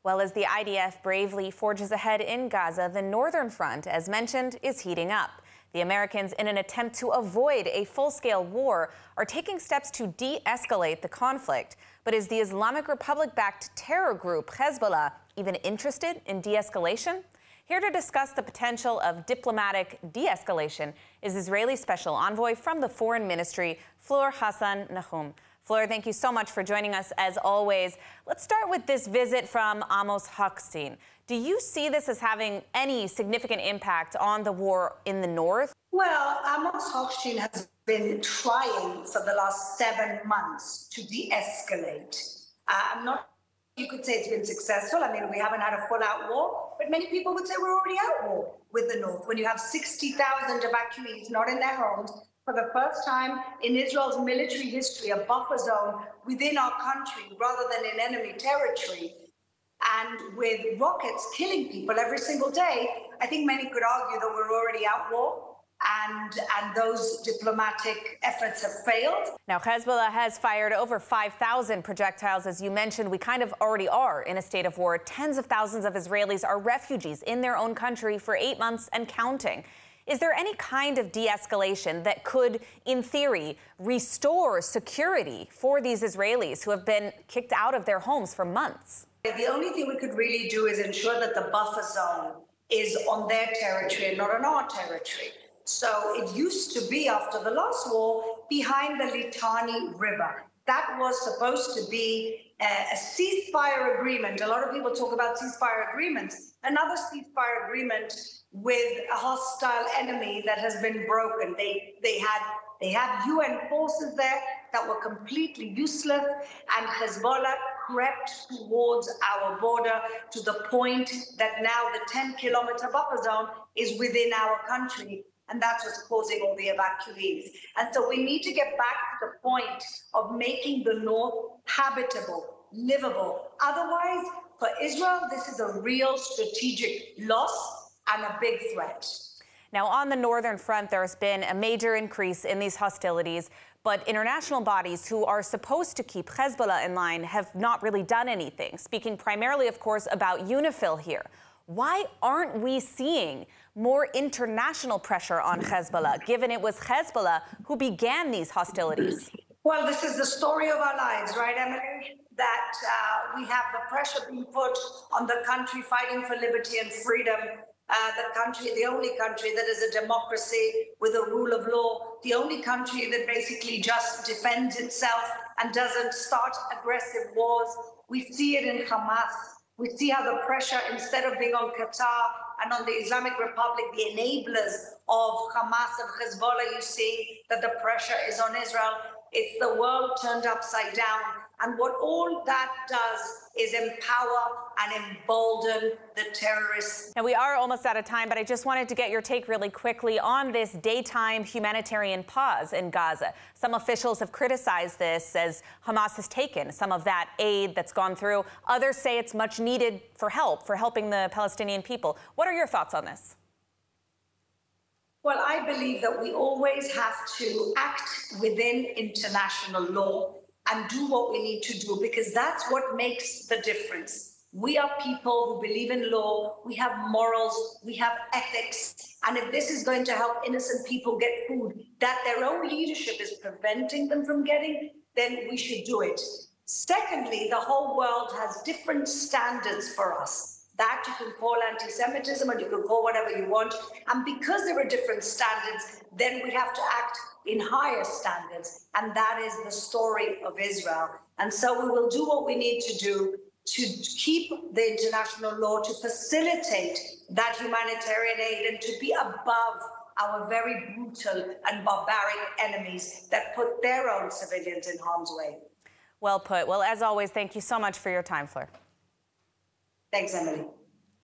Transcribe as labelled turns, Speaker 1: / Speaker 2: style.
Speaker 1: Well, as the IDF bravely forges ahead in Gaza, the northern front, as mentioned, is heating up. The Americans, in an attempt to avoid a full-scale war, are taking steps to de-escalate the conflict. But is the Islamic Republic-backed terror group Hezbollah even interested in de-escalation? Here to discuss the potential of diplomatic de-escalation is Israeli Special Envoy from the Foreign Ministry, Fleur Hassan Nahoum. Fleur, thank you so much for joining us, as always. Let's start with this visit from Amos Hochstein. Do you see this as having any significant impact on the war in the north?
Speaker 2: Well, Amos Hochstein has been trying for the last 7 months to de-escalate. You could say it's been successful. I mean, we haven't had a full-out war, but many people would say we're already at war with the north. When you have 60,000 evacuees not in their homes, for the first time in Israel's military history, a buffer zone within our country rather than in enemy territory, and with rockets killing people every single day, I think many could argue that we're already at war. And those diplomatic efforts have failed.
Speaker 1: Now, Hezbollah has fired over 5,000 projectiles. As you mentioned, we kind of already are in a state of war. Tens of thousands of Israelis are refugees in their own country for 8 months and counting. Is there any kind of de-escalation that could, in theory, restore security for these Israelis who have been kicked out of their homes for months?
Speaker 2: The only thing we could really do is ensure that the buffer zone is on their territory and not on our territory. So it used to be, after the last war, behind the Litani River. That was supposed to be a ceasefire agreement. A lot of people talk about ceasefire agreements. Another ceasefire agreement with a hostile enemy that has been broken. They have UN forces there that were completely useless, and Hezbollah crept towards our border to the point that now the 10-kilometer buffer zone is within our country. And that's what's causing all the evacuees. And so we need to get back to the point of making the north habitable, livable. Otherwise, for Israel, this is a real strategic loss and a big threat.
Speaker 1: Now, on the northern front, there's been a major increase in these hostilities, but international bodies who are supposed to keep Hezbollah in line have not really done anything, speaking primarily, of course, about UNIFIL here. Why aren't we seeing more international pressure on Hezbollah, given it was Hezbollah who began these hostilities?
Speaker 2: Well, this is the story of our lives, right, Emily? That we have the pressure being put on the country fighting for liberty and freedom, the only country that is a democracy with a rule of law, the only country that basically just defends itself and doesn't start aggressive wars. We see it in Hamas. We see how the pressure, instead of being on Qatar and on the Islamic Republic, the enablers of Hamas and Hezbollah, you see that the pressure is on Israel. It's the world turned upside down. And what all that does is empower and embolden the terrorists.
Speaker 1: Now, we are almost out of time, but I just wanted to get your take really quickly on this daytime humanitarian pause in Gaza. Some officials have criticized this as Hamas has taken some of that aid that's gone through. Others say it's much needed for helping the Palestinian people. What are your thoughts on this?
Speaker 2: Well, I believe that we always have to act within international law and do what we need to do, because that's what makes the difference. We are people who believe in law, we have morals, we have ethics, and if this is going to help innocent people get food that their own leadership is preventing them from getting, then we should do it. Secondly, the whole world has different standards for us. That you can call anti-Semitism, and you can call whatever you want. And because there are different standards, then we have to act in higher standards. And that is the story of Israel. And so we will do what we need to do to keep the international law, to facilitate that humanitarian aid, and to be above our very brutal and barbaric enemies that put their own civilians in harm's way.
Speaker 1: Well put. Well, as always, thank you so much for your time, Fleur.
Speaker 2: Thanks, Emily.